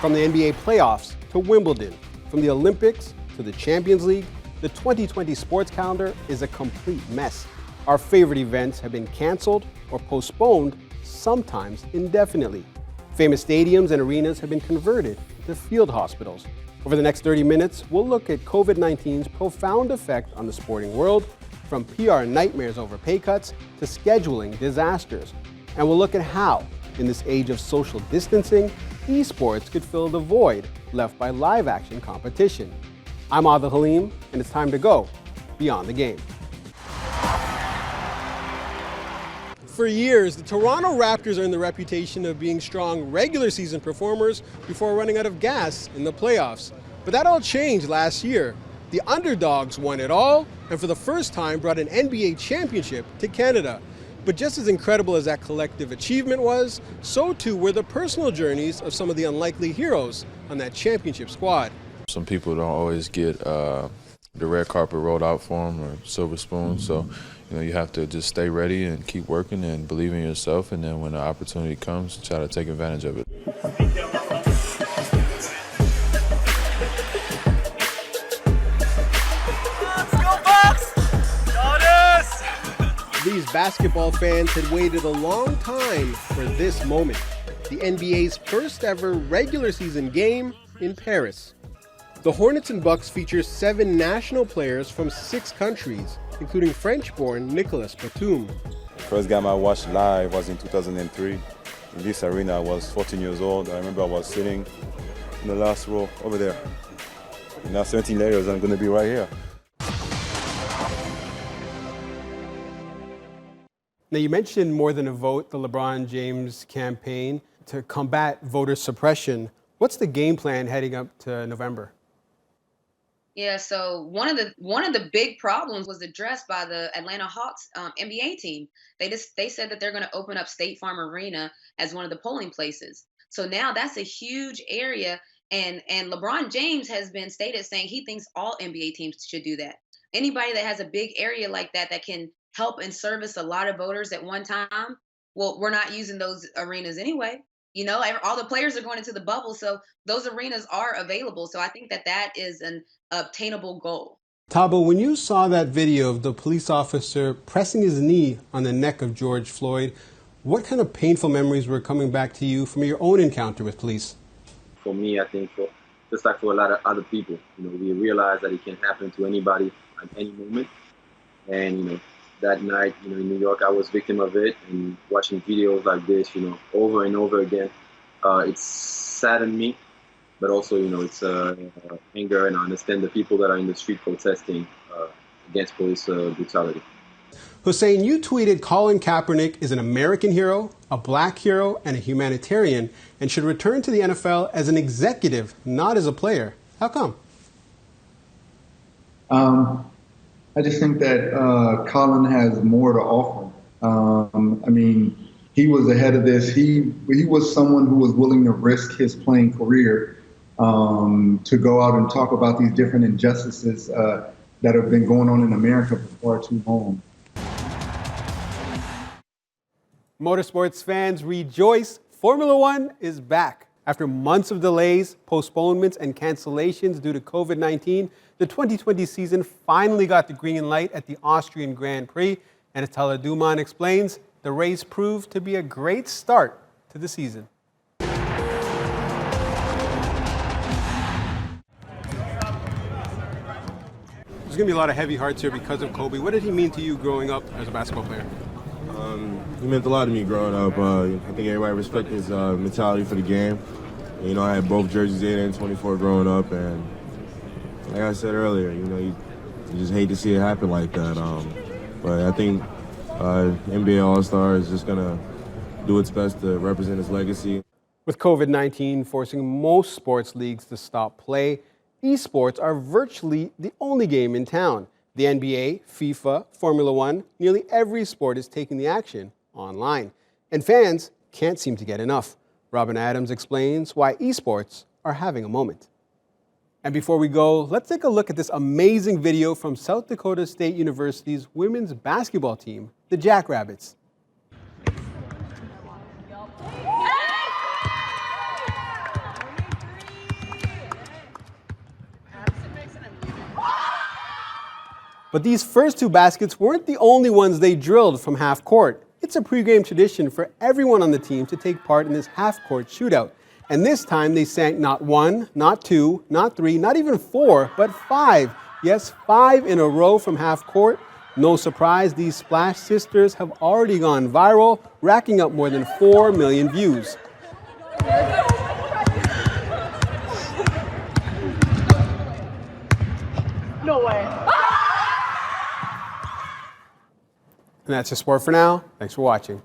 From the NBA playoffs to Wimbledon, from the Olympics to the Champions League, the 2020 sports calendar is a complete mess. Our favorite events have been canceled or postponed, sometimes indefinitely. Famous stadiums and arenas have been converted to field hospitals. Over the next 30 minutes, we'll look at COVID-19's profound effect on the sporting world, from PR nightmares over pay cuts to scheduling disasters. And we'll look at how, in this age of social distancing, esports could fill the void left by live-action competition. I'm AADEL HALEEM, and it's time to go beyond the game. For years, the Toronto Raptors earned the reputation of being strong regular season performers before running out of gas in the playoffs. But that all changed last year. The underdogs won it all, and for the first time brought an NBA championship to Canada. But just as incredible as that collective achievement was, so too were the personal journeys of some of the unlikely heroes on that championship squad. Some people don't always get the red carpet rolled out for them or silver spoon, so you have to just stay ready and keep working and believe in yourself, and then when the opportunity comes, try to take advantage of it. These basketball fans had waited a long time for this moment, the NBA's first ever regular season game in Paris. The Hornets and Bucks feature 7 national players from 6 countries, including French-born Nicolas Batum. First game I watched live was in 2003. In this arena, I was 14 years old. I remember I was sitting in the last row over there. Now 17 layers, I'm going to be right here. Now, you mentioned More Than a Vote, the LeBron James campaign to combat voter suppression. What's the game plan heading up to November? Yeah, so one of the big problems was addressed by the Atlanta Hawks NBA team. They said that they're going to open up State Farm Arena as one of the polling places. So now that's a huge area, and LeBron James has been stated saying he thinks all NBA teams should do that. Anybody that has a big area like that can help and service a lot of voters at one time, well, we're not using those arenas anyway. All the players are going into the bubble, so those arenas are available. So I think that is an obtainable goal. Tabo, when you saw that video of the police officer pressing his knee on the neck of George Floyd, what kind of painful memories were coming back to you from your own encounter with police? For me, I think just like for a lot of other people, we realize that it can happen to anybody at any moment. And, that night, in New York, I was victim of it, and watching videos like this, over and over again, it saddened me, but also, it's anger, and I understand the people that are in the street protesting against police brutality. Hussein, you tweeted Colin Kaepernick is an American hero, a black hero, and a humanitarian, and should return to the NFL as an executive, not as a player. How come? I just think that Colin has more to offer. He was ahead of this. He was someone who was willing to risk his playing career to go out and talk about these different injustices that have been going on in America for far too long. Motorsports fans rejoice. Formula One is back. After months of delays, postponements, and cancellations due to COVID-19, the 2020 season finally got the green light at the Austrian Grand Prix. And as Tala Duman explains, the race proved to be a great start to the season. There's going to be a lot of heavy hearts here because of Kobe. What did he mean to you growing up as a basketball player? He meant a lot to me growing up. I think everybody respected his mentality for the game. I had both jerseys 8 and 24 growing up, and like I said earlier, you just hate to see it happen like that. But I think NBA All-Star is just going to do its best to represent his legacy. With COVID-19 forcing most sports leagues to stop play, esports are virtually the only game in town. The NBA, FIFA, Formula One, nearly every sport is taking the action online. And fans can't seem to get enough. Robin Adams explains why esports are having a moment. And before we go, let's take a look at this amazing video from South Dakota State University's women's basketball team, the Jackrabbits. But these first two baskets weren't the only ones they drilled from half court. It's a pregame tradition for everyone on the team to take part in this half-court shootout. And this time they sank not one, not two, not three, not even four, but five. Yes, 5 in a row from half court. No surprise, these Splash Sisters have already gone viral, racking up more than 4 million views. No way. And that's your sport for now. Thanks for watching.